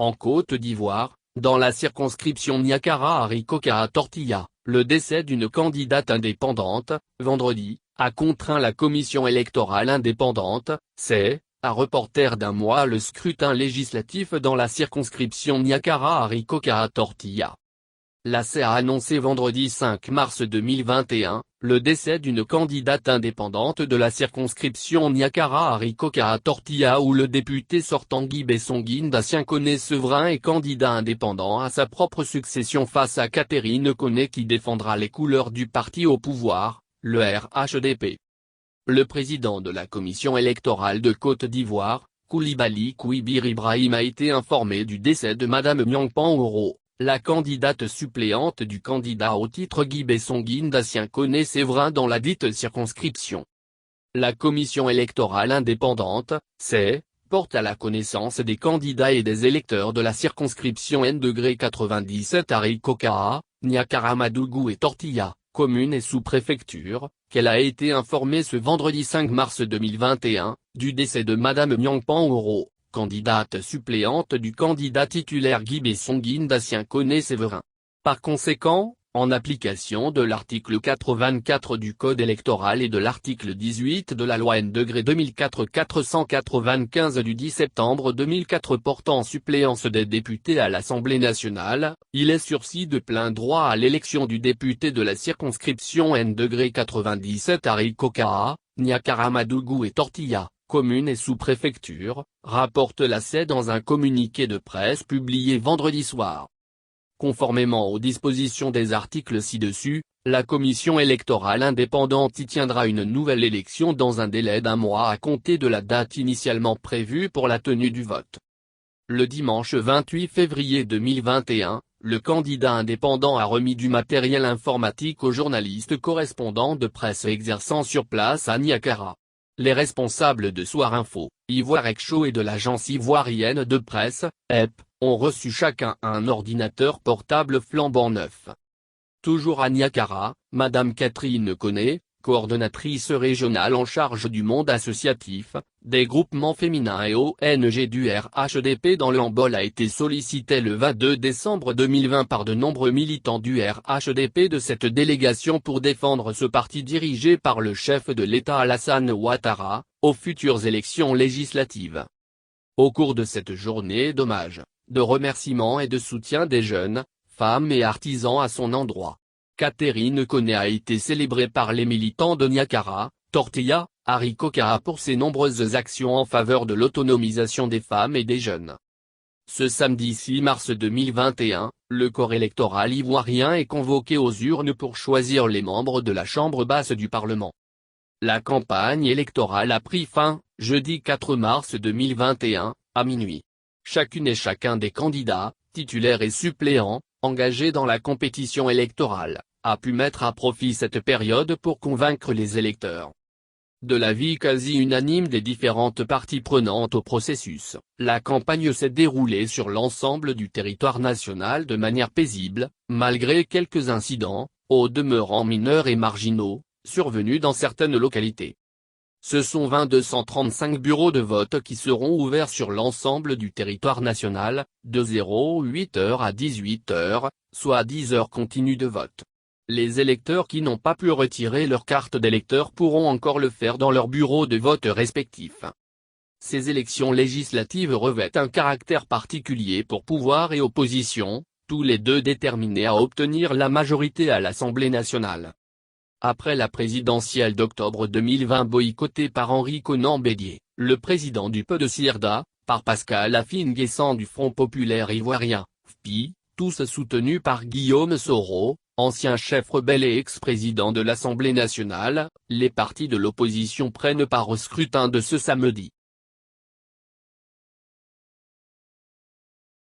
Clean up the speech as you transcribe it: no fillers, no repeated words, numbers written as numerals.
En Côte d'Ivoire, dans la circonscription Niakara-Arikokara-Tortilla, le décès d'une candidate indépendante, vendredi, a contraint la commission électorale indépendante, CEI, à reporter d'un mois le scrutin législatif dans la circonscription Niakara-Arikokara-Tortilla. La CEI a annoncé vendredi 5 mars 2021, le décès d'une candidate indépendante de la circonscription Niakara-Arikokara-Tortilla où le député sortant Guy Bessonguine Dacian Koné Severin est candidat indépendant à sa propre succession face à Catherine Koné qui défendra les couleurs du parti au pouvoir, le RHDP. Le président de la commission électorale de Côte d'Ivoire, Koulibaly Kouibir Ibrahim a été informé du décès de Madame Myangpan Oro, la candidate suppléante du candidat au titre Guy Bessonguine Dacian Koné Severin dans la dite circonscription. La commission électorale indépendante, CEI, porte à la connaissance des candidats et des électeurs de la circonscription N-97 Arikokara, Niakara-Madougou et Tortilla, commune et sous-préfecture, qu'elle a été informée ce vendredi 5 mars 2021, du décès de Madame Myangpan Oro, candidate suppléante du candidat titulaire Guy Bessonguine Dacian Koné Severin. Par conséquent, en application de l'article 84 du Code électoral et de l'article 18 de la loi N-2004-495 du 10 septembre 2004 portant suppléance des députés à l'Assemblée nationale, il est sursis de plein droit à l'élection du député de la circonscription N-97 Arikokara, Niakara-Madougou et Tortilla, commune et sous-préfecture, rapporte la CEI dans un communiqué de presse publié vendredi soir. Conformément aux dispositions des articles ci-dessus, la commission électorale indépendante y tiendra une nouvelle élection dans un délai d'un mois à compter de la date initialement prévue pour la tenue du vote. Le dimanche 28 février 2021, le candidat indépendant a remis du matériel informatique aux journalistes correspondants de presse exerçant sur place à Niakara. Les responsables de Soir Info, Ivoire Show et de l'agence ivoirienne de presse, EP, ont reçu chacun un ordinateur portable flambant neuf. Toujours à Niakara, Madame Catherine Koné, coordonnatrice régionale en charge du monde associatif, des groupements féminins et ONG du RHDP dans l'Ambol a été sollicitée le 22 décembre 2020 par de nombreux militants du RHDP de cette délégation pour défendre ce parti dirigé par le chef de l'État Alassane Ouattara, aux futures élections législatives. Au cours de cette journée d'hommage, de remerciements et de soutien des jeunes, femmes et artisans à son endroit, Catherine Koné a été célébrée par les militants de Niakara, Tortilla, Arikokara pour ses nombreuses actions en faveur de l'autonomisation des femmes et des jeunes. Ce samedi 6 mars 2021, le corps électoral ivoirien est convoqué aux urnes pour choisir les membres de la Chambre basse du Parlement. La campagne électorale a pris fin, jeudi 4 mars 2021, à minuit. Chacune et chacun des candidats, titulaires et suppléants, engagés dans la compétition électorale, a pu mettre à profit cette période pour convaincre les électeurs. De l'avis quasi unanime des différentes parties prenantes au processus, la campagne s'est déroulée sur l'ensemble du territoire national de manière paisible, malgré quelques incidents, au demeurant mineurs et marginaux, survenus dans certaines localités. Ce sont 235 bureaux de vote qui seront ouverts sur l'ensemble du territoire national, de 08h à 18h, soit 10 heures continues de vote. Les électeurs qui n'ont pas pu retirer leur carte d'électeur pourront encore le faire dans leur bureau de vote respectif. Ces élections législatives revêtent un caractère particulier pour pouvoir et opposition, tous les deux déterminés à obtenir la majorité à l'Assemblée nationale. Après la présidentielle d'octobre 2020 boycottée par Henri Konan Bédié, le président du PDCIRDA, par Pascal Affi-N'Guessan du Front populaire ivoirien, FPI, tous soutenus par Guillaume Soro, ancien chef rebelle et ex-président de l'Assemblée nationale, les partis de l'opposition prennent part au scrutin de ce samedi.